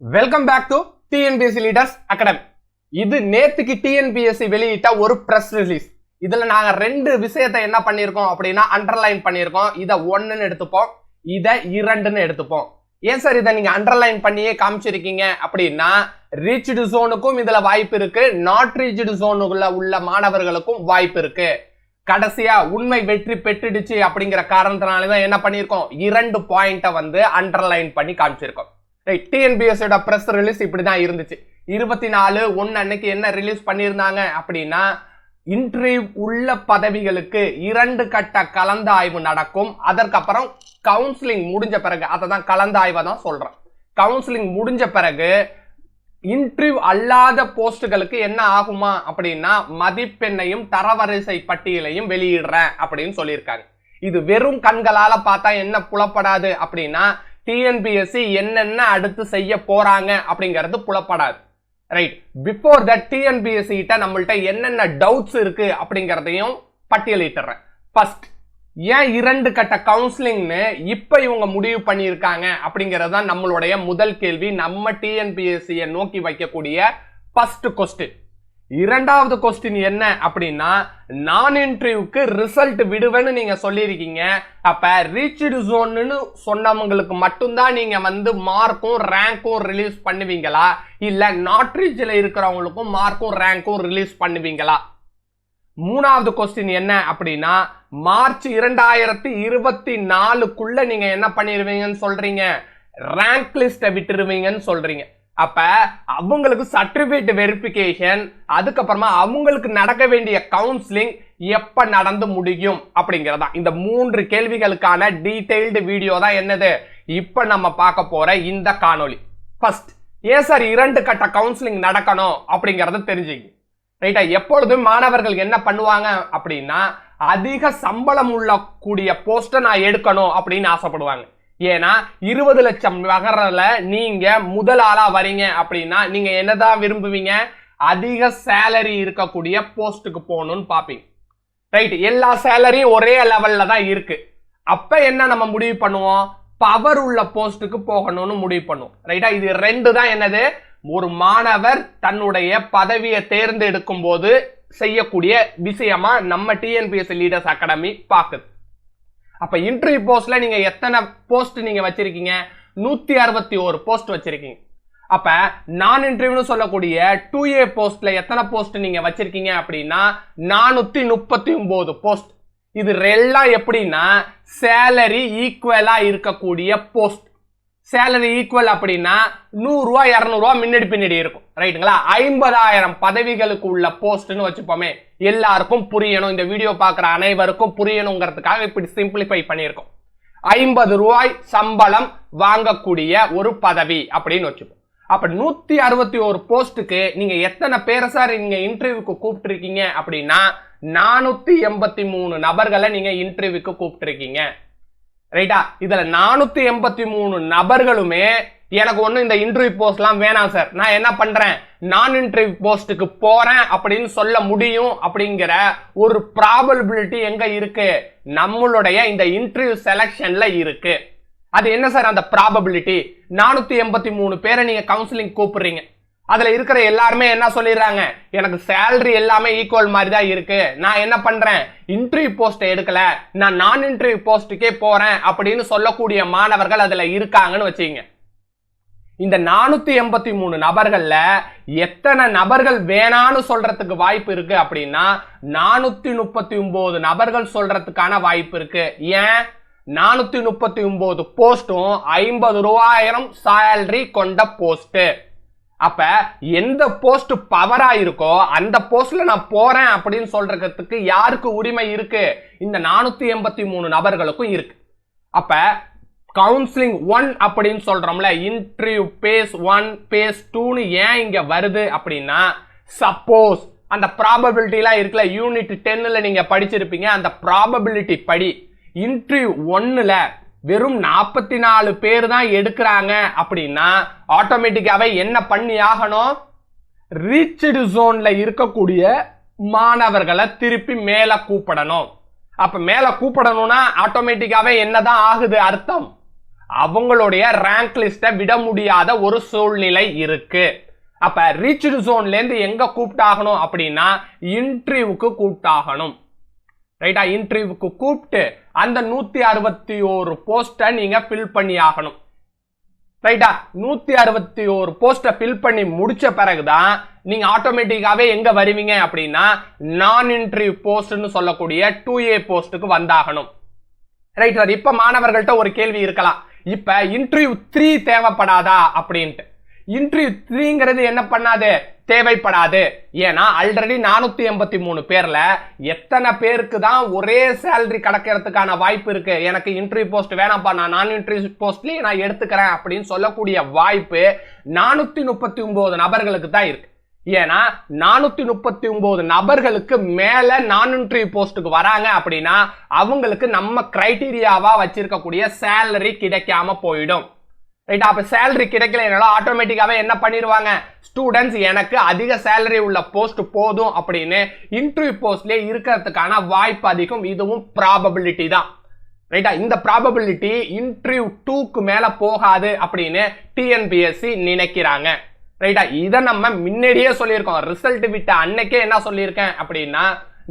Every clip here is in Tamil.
Welcome back to TNPSC leaders academy. இது நேத்துக்கு டிஎன்பிஎஸ்சி வெளியிட்ட ஒரு பிரஸ் ரிலீஸ். இதுல நாங்க ரெண்டு விஷயத்தை என்ன பண்ணிருக்கோம் அப்படின்னா அண்டர்லைன் பண்ணிருக்கோம். இதை 1ன்னு எடுத்துப்போம், இதை 2ன்னு எடுத்துப்போம். ஏன் சார் இதை நீங்க அண்டர்லைன் பண்ணியே காமிச்சிருக்கீங்க அப்படின்னா, ரீச்டு ஜோனுக்கும் இதுல வாய்ப்பு இருக்கு, நாட் ரீச்டு ஜோனுக்குள்ள உள்ள மாணவர்களுக்கும் வாய்ப்பு இருக்கு. கடைசியா உண்மை வெற்றி பெற்றுடுச்சு அப்படிங்கிற காரணத்தினாலதான் என்ன பண்ணிருக்கோம், 2 பாயிண்ட அண்டர்லைன் பண்ணி காமிச்சிருக்கோம். டிஎன்பிஎஸ்சியோட பிரஸ் ரிலீஸ் இப்படிதான் இருந்துச்சு. 24/1 அன்னைக்கு என்ன ரிலீஸ் பண்ணியிருந்தாங்க அப்படின்னா, இன்டர்வியூ உள்ள பதவிகளுக்கு 2 கட்ட கலந்தாய்வு நடக்கும். அதற்கப்புறம் கவுன்சிலிங் முடிஞ்ச பிறகு, அதான் கலந்தாய்வை தான் சொல்றேன், கவுன்சிலிங் முடிஞ்ச பிறகு இன்டர்வியூ அல்லாத போஸ்டுகளுக்கு என்ன ஆகுமா அப்படின்னா, மதிப்பெண்ணையும் தரவரிசை பட்டியலையும் வெளியிடுறேன் அப்படின்னு சொல்லியிருக்காங்க. இது வெறும் கண்களால பார்த்தா என்ன புலப்படாது அப்படின்னா, டிஎன்பிஎஸ்சி என்னென்ன அடுத்து செய்ய போறாங்க அப்படிங்கிறது புலப்படாது. ரைட், பிஃபோர் தட் டிஎன்பிஎஸ்சி கிட்ட நம்மள்ட்ட என்னென்ன டவுட்ஸ் இருக்கு அப்படிங்கறதையும் பட்டியலிட்டுறேன். ஃபர்ஸ்ட், ஏன் 2 கட்ட கவுன்சிலிங்னு இப்ப இவங்க முடிவு பண்ணியிருக்காங்க அப்படிங்கிறது தான் நம்மளுடைய முதல் கேள்வி, நம்ம டிஎன்பிஎஸ்சியை நோக்கி வைக்கக்கூடிய ஃபர்ஸ்ட் கொஸ்டின். 2வது கொஸ்டின் என்ன அப்படின்னா, நான் இன்டர்வியூக்கு ரிசல்ட் விடுவேன்னு நீங்க சொல்லியிருக்கீங்க. அப்ப ரீச்டு ஜோன்னு சொன்னவங்களுக்கு மட்டும்தான் நீங்க மார்க்கும் ரேங்கும் ரிலீஸ் பண்ணுவீங்களா, இல்ல நாட் ரீச்ல இருக்கிறவங்களுக்கும் மார்க்கும் ரேங்கும் ரிலீஸ் பண்ணுவீங்களா? 3வது கொஸ்டின் என்ன அப்படின்னா, மார்ச் 2024க்குள்ள நீங்க என்ன பண்ணிருவீங்கன்னு சொல்றீங்க, ரேங்க் லிஸ்ட விட்டுருவீங்கன்னு சொல்றீங்க. அப்ப அவங்களுக்கு சர்டிபிகேட் வெரிஃபிகேஷன், அதுக்கப்புறமா அவங்களுக்கு நடக்க வேண்டிய கவுன்சிலிங் எப்ப நடந்து முடியும் அப்படிங்கறதா இந்த 3 கேள்விகளுக்கான டீடைல்டு வீடியோ தான் என்னது இப்ப நம்ம பார்க்க போற இந்த காணொளி. ஃபர்ஸ்ட், ஏன் சார் 2 கட்ட கவுன்சிலிங் நடக்கணும் அப்படிங்கறத தெரிஞ்சுங்க. ரைட்டா, எப்பொழுதும் மாணவர்கள் என்ன பண்ணுவாங்க அப்படின்னா, அதிக சம்பளம் உள்ள கூடிய போஸ்ட நான் எடுக்கணும் அப்படின்னு ஆசைப்படுவாங்க. ஏன்னா 20 லட்சம் நகரல நீங்க முதல் ஆளா வரீங்க அப்படின்னா நீங்க என்னதான் விரும்புவீங்க, அதிக சேலரி இருக்கக்கூடிய போஸ்டுக்கு போகணும்னு பாப்பீங்க. ரைட், எல்லா சேலரியும் ஒரே லெவல்ல தான் இருக்கு. அப்ப என்ன நம்ம முடிவு பண்ணுவோம், பவர் உள்ள போஸ்டுக்கு போகணும்னு முடிவு பண்ணுவோம். ரைட்டா, இது 2 தான் என்னது ஒரு மாணவர் தன்னுடைய பதவியை தேர்ந்தெடுக்கும் போது செய்யக்கூடிய விஷயமா நம்ம டிஎன்பிஎஸ்சி லீடர்ஸ் அகாடமி பாக்குது. அப்ப இன்டர்வியூ போஸ்ட்ல நீங்க எத்தனை போஸ்ட் நீங்க வச்சிருக்கீங்க, 161 போஸ்ட் வச்சிருக்கீங்க. அப்ப நான் இன்டர்வியூன்னு சொல்லக்கூடிய 2A போஸ்ட்ல எத்தனை போஸ்ட் நீங்க வச்சிருக்கீங்க அப்படின்னா 439 போஸ்ட். இது எல்லாம் எப்படின்னா சேலரி ஈக்குவலா இருக்கக்கூடிய போஸ்ட். சேலரி ஈக்குவல் அப்படின்னா 100 ரூபா 200 ரூபா முன்னாடி பின்னாடி இருக்கும். ரைட்டுங்களா, 50,000 பதவிகளுக்கு உள்ள போஸ்ட்னு வச்சுப்போமே, எல்லாருக்கும் புரியணும், இந்த வீடியோ பார்க்குற அனைவருக்கும் புரியணுங்கிறதுக்காக இப்படி சிம்பிளிஃபை பண்ணியிருக்கோம். 50 ரூபாய் சம்பளம் வாங்கக்கூடிய ஒரு பதவி அப்படின்னு வச்சுப்போம். அப்ப 161 போஸ்டுக்கு நீங்க எத்தனை பேரை சார் நீங்க இன்டர்வியூக்கு கூப்பிட்டு இருக்கீங்க அப்படின்னா 483 நபர்களை நீங்க இன்டர்வியூக்கு கூப்பிட்டு இருக்கீங்க. ரைட்டா, இதுல 483 நபர்களுமே எனக்கு ஒண்ணு இந்த இன்டர்வியூ போஸ்ட் எல்லாம் வேணாம் சார், நான் என்ன பண்றேன், நான் இன்டர்வியூ போஸ்டுக்கு போறேன் அப்படின்னு சொல்ல முடியும் அப்படிங்கிற ஒரு ப்ராபபிலிட்டி எங்க இருக்கு, நம்மளுடைய இந்த இன்டர்வியூ செலக்ஷன்ல இருக்கு. அது என்ன சார் அந்த ப்ராபபிலிட்டி? 483 பேரை நீங்க கவுன்சிலிங் கூப்பிடுறீங்க, அதுல இருக்கிற எல்லாருமே என்ன சொல்லிடுறாங்க, எனக்கு சேலரி எல்லாமே ஈக்குவல் மாதிரி தான் இருக்கு, நான் என்ன பண்றேன் இன்டர்வியூ போஸ்ட் எடுக்கல, நான் இன்டர்வியூ போஸ்டுக்கே போறேன் அப்படின்னு சொல்லக்கூடிய மாணவர்கள் அதுல இருக்காங்கன்னு வச்சுங்க. இந்த 483 நபர்கள்ல எத்தனை நபர்கள் வேணான்னு சொல்றதுக்கு வாய்ப்பு இருக்கு அப்படின்னா 439 நபர்கள் சொல்றதுக்கான வாய்ப்பு இருக்கு. ஏன், 439 போஸ்டும் 50 ரூபாயிரம் சேலரி கொண்ட போஸ்ட். அப்ப எந்த போஸ்ட் பவரா இருக்கோ அந்த போஸ்ட்ல நான் போறேன் அப்படின்னு சொல்றதுக்கு யாருக்கு உரிமை இருக்கு, இந்த 483 நபர்களுக்கும் இருக்கு. அப்ப கவுன்சிலிங் 1 அப்படின்னு சொல்றோம்ல, இன்டர்வியூ பேஸ் 1 பேஸ் 2ன்னு ஏன் இங்க வருது அப்படின்னா, சப்போஸ் அந்த ப்ராபபிலிட்டி எல்லாம் இருக்குல்ல, யூனிட் 10ல நீங்க படிச்சிருப்பீங்க, அந்த ப்ராபபிலிட்டி படி இன்டர்வியூ 1ல வெறும் 44 பேர் தான் எடுக்கிறாங்க அப்படின்னா ஆட்டோமேட்டிக்காவே என்ன பண்ணி ஆகணும், ரீச்டு ஜோன்ல இருக்கக்கூடிய மாணவர்களை திருப்பி மேல கூப்பிடணும். அப்ப மேல கூப்பிடணும்னா ஆட்டோமேட்டிக்காவே என்னதான் ஆகுது அர்த்தம், அவங்களுடைய ரேங்க் லிஸ்ட விட முடியாத ஒரு சூழ்நிலை இருக்கு. அப்ப ரீச்டு ஜோன்ல இருந்து எங்க கூப்பிட்டாகணும் அப்படின்னா இன்டர்வியூக்கு கூப்பிட்டாகணும். ரைட்டா, இன்டர்வியூக்கு கூப்பிட்டு அந்த 161 போஸ்ட நீங்க ஃபில் பண்ணி ஆகணும். ரைட்டா, 161 போஸ்ட ஃபில் பண்ணி முடிச்ச பிறகுதான் நீங்க ஆட்டோமேட்டிக்காவே எங்க வருவீங்க அப்படின்னா நான் இன்டர்வியூ போஸ்ட்னு சொல்லக்கூடிய 2A போஸ்டுக்கு வந்தாகணும். ரைட் சார், இப்ப மாணவர்கள்ட்ட ஒரு கேள்வி இருக்கலாம், இப்ப இன்டர்வியூ 3 தேவைப்படாதா அப்படின்ட்டு. இன்டர்வியூ 3ங்கிறது என்ன பண்ணாது, தேவைப்படாது. ஏன்னா ஆல்ரெடி 483 பேர்ல எத்தனை பேருக்கு தான் ஒரே சேலரி கிடைக்கிறதுக்கான வாய்ப்பு இருக்கு. எனக்கு இன்டர்வியூ போஸ்ட் வேணாம்ப்பா, நான் இன்டர்வியூ போஸ்ட்லயே நான் எடுத்துக்கிறேன் அப்படின்னு சொல்லக்கூடிய வாய்ப்பு 439 நபர்களுக்கு தான் இருக்கு. ஏன்னா 439 நபர்களுக்கு மேல நான் இன்டர்வியூ போஸ்டுக்கு வராங்க அப்படின்னா அவங்களுக்கு நம்ம கிரைட்டீரியாவா வச்சிருக்கக்கூடிய சேலரி கிடைக்காம போயிடும். ரைட், அப்ப சேலரி கிடைக்கல ஆட்டோமேட்டிக்காவே என்ன பண்ணிடுவாங்க, ஸ்டூடெண்ட்ஸ் எனக்கு அதிக சேலரி உள்ள போஸ்ட் போதும் அப்படின்னு இன்டர்வியூ போஸ்ட்லயே இருக்கிறதுக்கான வாய்ப்பு அதிகம். இதுவும் ப்ராபபிலிட்டி தான். ரைட்டா, இந்த ப்ராபபிலிட்டி இன்டர்வியூ 2க்கு மேல போகாது அப்படின்னு டிஎன்பிஎஸ்சி நினைக்கிறாங்க. ரைட்டா, இதை நம்ம முன்னாடியே சொல்லியிருக்கோம். ரிசல்ட் விட்ட அன்னைக்கே என்ன சொல்லியிருக்கேன் அப்படின்னா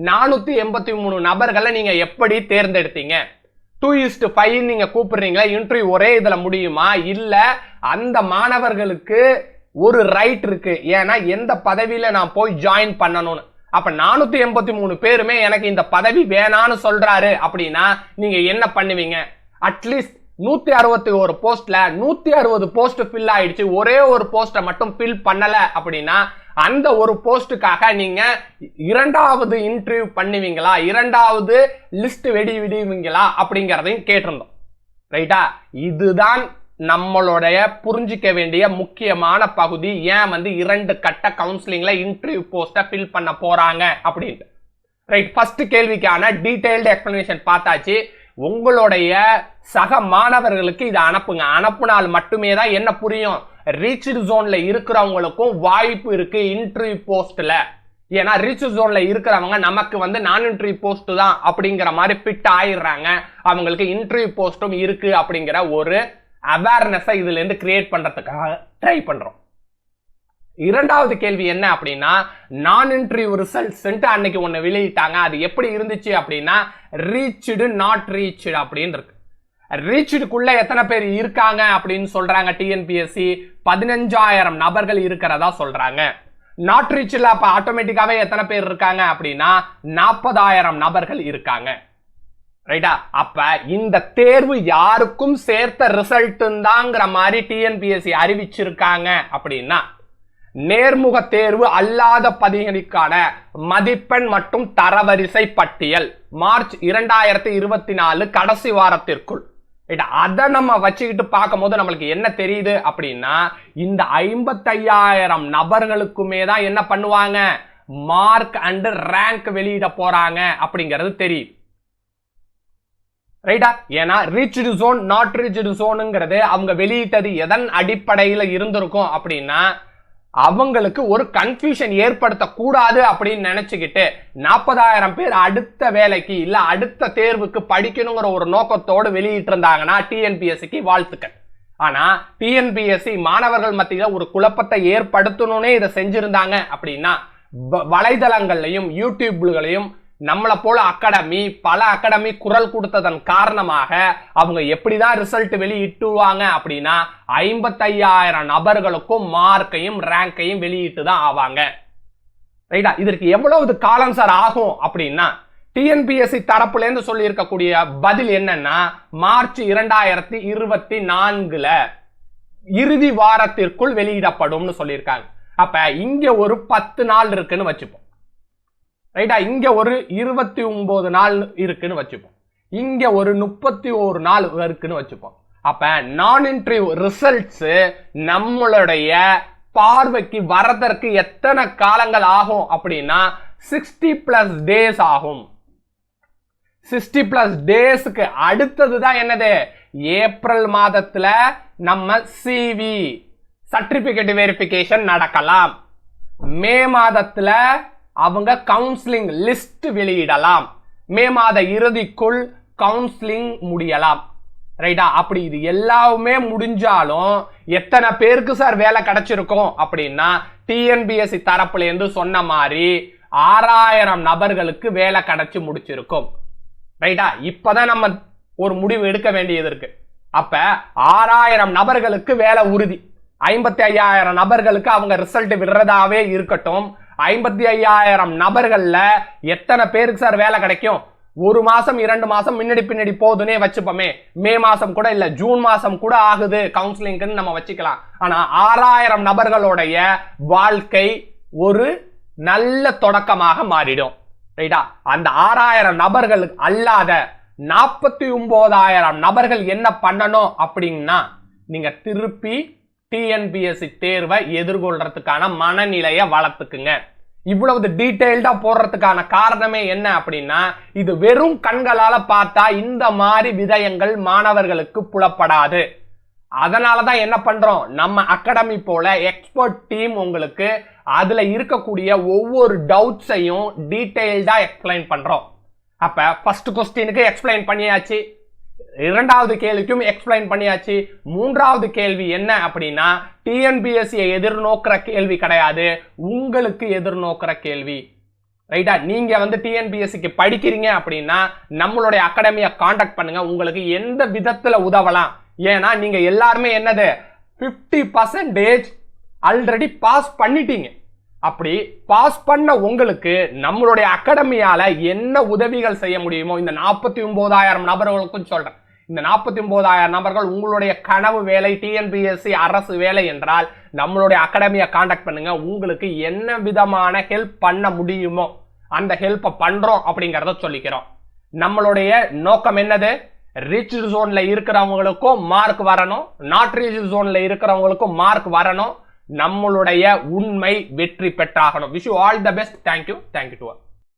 483 நபர்களை நீங்க எப்படி தேர்ந்தெடுத்தீங்க, 2:5 நீங்க கூப்பிடுறீங்களா, இன்டர்வியூ ஒரே இதுல முடியுமா, இல்ல அந்த மாணவர்களுக்கு ஒரு ரைட் இருக்கு, ஏன்னா எந்த பதவியில நான் போய் ஜாயின் பண்ணணும்னு. அப்ப 483 பேருமே எனக்கு இந்த பதவி வேணான்னு சொல்றாரு அப்படின்னா நீங்க என்ன பண்ணுவீங்க? அட்லீஸ்ட் 161 போஸ்ட்ல 160 போஸ்ட் ஃபில் ஆயிடுச்சு, ஒரே ஒரு போஸ்ட மட்டும் ஃபில் பண்ணல அப்படின்னா அந்த ஒரு போஸ்டுக்காக நீங்க இரண்டாவது இன்டர்வியூ பண்ணுவீங்களா, இரண்டாவது லிஸ்ட் விடுவீங்களா அப்படிங்கறதையும் கேட்டிருந்தோம். ரைட்டா, இதுதான் நம்மளுடைய புரிஞ்சிக்க வேண்டிய முக்கியமான பகுதி. ஏன் 2 கட்ட கவுன்சிலிங்ல இன்டர்வியூ போஸ்ட ஃபில் பண்ண போறாங்க அப்படின்ட்டு. ரைட், ஃபர்ஸ்ட் கேள்விக்கான டீடைல்டு எக்ஸ்பிளனேஷன் பார்த்தாச்சு. உங்களுடைய சக மாணவர்களுக்கு இதை அனுப்புங்க. அனுப்புனால் மட்டுமே தான் என்ன புரியும், ரீச்டு ஜோன்ல இருக்கிறவங்களுக்கும் வாய்ப்பு இருக்கு இன்டர்வியூ போஸ்ட்ல. ஏன்னா ரீச்டு ஜோன்ல இருக்கிறவங்க நமக்கு நான் இன்டர்வியூ போஸ்ட் தான் அப்படிங்கிற மாதிரி ஃபிட் ஆயிடுறாங்க. அவங்களுக்கு இன்டர்வியூ போஸ்டும் இருக்கு அப்படிங்கிற ஒரு அவேர்னஸை இதுல இருந்து கிரியேட் பண்றதுக்காக ட்ரை பண்றோம். இரண்டாவது கேள்வி என்ன அப்படின்னா, நான் இன்டர்வியூ ரிசல்ட்ஸ் அன்னைக்கு ஒன்னு வெளியிட்டாங்க. அது எப்படி இருந்துச்சு அப்படின்னா ரீச்டு நாட் ரீச்டு அப்படின்னு இருக்கு. ரீச்டுக்குள்ள எத்தனை பேர் இருக்காங்க அப்படின்னு சொல்றாங்க டிஎன்பிஎஸ்சி, 15,000 நபர்கள் இருக்கிறதா சொல்றாங்க. நாட் ரீச்ல அப்ப ஆட்டோமேட்டிக்காவே எத்தனை பேர் இருக்காங்க அப்படின்னா 40,000 நபர்கள் இருக்காங்க. ரைட்டா, அப்ப இந்த தேர்வு யாருக்கும் சேர்த்த ரிசல்ட் தாங்கிற மாதிரி டிஎன்பிஎஸ்சி அறிவிச்சிருக்காங்க அப்படின்னா நேர்முக தேர்வு அல்லாத பதவிகளுக்கான மதிப்பெண் மற்றும் தரவரிசை பட்டியல் மார்ச் 2024 கடைசி வாரத்திற்குள். அதை நம்ம வச்சுக்கிட்டு பார்க்கும் போது நம்மளுக்கு என்ன தெரியுது அப்படின்னா இந்த 55,000 நபர்களுக்குமே தான் என்ன பண்ணுவாங்க, மார்க் அண்ட் ரேங்க் வெளியிட போறாங்க அப்படிங்கிறது தெரியுது. ரைட்டா, ஏன்னா ரீச்டு ஜோன் நாட் ரீச்டு ஜோனுங்கிறது அவங்க வெளியிட்டது எதன் அடிப்படையில் இருந்திருக்கும் அப்படின்னா அவங்களுக்கு ஒரு கன்ஃபியூஷன் ஏற்படுத்த கூடாது அப்படின்னு நினைச்சுக்கிட்டு 40,000 பேர் அடுத்த வேலைக்கு இல்ல அடுத்த தேர்வுக்கு படிக்கணுங்கிற ஒரு நோக்கத்தோடு வெளியிட்டு இருந்தாங்கன்னா டிஎன்பிஎஸ்சிக்கு வாழ்த்துக்கள். ஆனா டிஎன்பிஎஸ்சி மாணவர்கள் மத்தியில ஒரு குழப்பத்தை ஏற்படுத்தணும்னே இதை செஞ்சிருந்தாங்க அப்படின்னா வலைதளங்களையும் யூடியூப்களையும் நம்மளை போல பல அகாடமி குரல் கொடுத்ததன் காரணமாக அவங்க எப்படிதான் ரிசல்ட் வெளியிட்டுவாங்க அப்படின்னா 55,000 நபர்களுக்கும் மார்க்கையும் ரேங்கையும் வெளியிட்டு தான் ஆவாங்க. ரைட்டா, இதற்கு எவ்வளவு காலம் சார் ஆகும் அப்படின்னா டிஎன்பிஎஸ்சி தரப்புல இருந்து சொல்லி இருக்கக்கூடிய பதில் என்னன்னா மார்ச் 2024 இறுதி வாரத்திற்குள் வெளியிடப்படும் சொல்லியிருக்காங்க. அப்ப இங்க ஒரு 10 நாள் இருக்குன்னு வச்சுப்போம். ரைட்டா, இங்க ஒரு 29 நாள் இருக்குன்னு வச்சுப்போம், இங்க ஒரு 31 நாள் இருக்குன்னு வச்சுப்போம். அப்ப நான் இன்டர்வியூ ரிசல்ட்ஸ் நம்மளுடைய பார்வைக்கு வரதற்கு எத்தனை காலங்கள் ஆகும் அப்படின்னா 60+ டேஸ் ஆகும். 60+ டேஸ்க்கு அடுத்ததுதான் என்னது, ஏப்ரல் மாதத்துல நம்ம சிவி சர்டிபிகேட் வெரிஃபிகேஷன் நடக்கலாம். மே மாதத்துல அவங்க கவுன்சிலிங் லிஸ்ட் வெளியிடலாம். மே மாத இறுதிக்குள் கவுன்சிலிங் முடியலாம். ரைட்டா? அப்படி இது எல்லாமே முடிஞ்சாலும் எத்தனை பேருக்கு சார் வேலை கிடைச்சிருக்கும் அப்படின்னா, டிஎன்பிஎஸ்சி தரப்புல இருந்து சொன்ன மாதிரி 6000 நபர்களுக்கு வேலை கிடைச்சு முடிச்சிருக்கும். ரைட்டா? இப்பதான் நம்ம ஒரு முடிவு எடுக்க வேண்டியது இருக்கு. அப்ப 6000 நபர்களுக்கு வேலை உறுதி. 55,000 நபர்களுக்கு அவங்க ரிசல்ட் விடுறதாவே இருக்கட்டும். 55,000 நபர்கள்ல எத்தனை பேருக்கு சார் வேலை கிடைக்கும்? ஒரு மாசம் 2 மாசம் முன்னாடி பின்னாடி போதுன்னே வச்சுப்போமே. மே மாசம் கூட இல்ல, ஜூன் மாசம் கூட ஆகுது கவுன்சிலிங்னு நம்ம வச்சுக்கலாம். ஆனா 6000 நபர்களுடைய வாழ்க்கை ஒரு நல்ல தொடக்கமாக மாறிடும். ரைட்டா? அந்த 6000 நபர்கள் அல்லாத 49,000 நபர்கள் என்ன பண்ணணும் அப்படின்னா, நீங்க திருப்பி டிஎன்பிஎஸ்சி தேர்வை எதிர்கொள்றதுக்கான மனநிலையை வளர்த்துக்குங்க. இவ்வளவு டீடைல்டா போடுறதுக்கான காரணமே என்ன அப்படின்னா, இது வெறும் கண்களால பார்த்தா இந்த மாதிரி விடயங்கள் மாணவர்களுக்கு புலப்படாது. அதனாலதான் என்ன பண்றோம், நம்ம அகாடமி போல எக்ஸ்பர்ட் டீம் உங்களுக்கு அதுல இருக்கக்கூடிய ஒவ்வொரு டவுட்ஸையும் டீடைல்டா எக்ஸ்பிளைன் பண்றோம். அப்ப ஃபர்ஸ்ட் क्वेश्चनக்கு எக்ஸ்பிளைன் பண்ணியாச்சு, இரண்டாவது கேள்விக்கும் எக்ஸ்பிளைன் பண்ணியாச்சு. மூன்றாவது கேள்வி என்ன அப்படின்னா, டிஎன்பிஎஸ்சியை எதிர்நோக்கிற கேள்வி கிடையாது, உங்களுக்கு எதிர்நோக்கிற கேள்வி. ரைட்டா? நீங்க டிஎன்பிஎஸ்சிக்கு படிக்கிறீங்க அப்படின்னா நம்மளுடைய அகாடமியை காண்டாக்ட் பண்ணுங்க. உங்களுக்கு எந்த விதத்துல உதவலாம். ஏன்னா நீங்க எல்லாருமே என்னது 50% ஆல்ரெடி பாஸ் பண்ணிட்டீங்க. அப்படி பாஸ் பண்ண உங்களுக்கு நம்மளுடைய அகாடமியால என்ன உதவிகள் செய்ய முடியுமோ இந்த 49,000 நபர்களுக்கும் சொல்றேன். இந்த 49,000 நபர்கள் உங்களுடைய கனவு வேலை டிஎன்பிஎஸ்சி அரசு வேலை என்றால் நம்மளுடைய அகாடமியை காண்டாக்ட் பண்ணுங்க. உங்களுக்கு என்ன விதமான ஹெல்ப் பண்ண முடியுமோ அந்த ஹெல்ப்பை பண்றோம் அப்படிங்கறத சொல்லிக்கிறோம். நம்மளுடைய நோக்கம் என்னது, ரிச் ஜோன்ல இருக்கிறவங்களுக்கும் மார்க் வரணும், நாட் ரிச் ஜோன்ல இருக்கிறவங்களுக்கும் மார்க் வரணும். நம்மளுடைய உண்மை வெற்றி பெற்றாகணும். Wish you all the best. Thank you to all.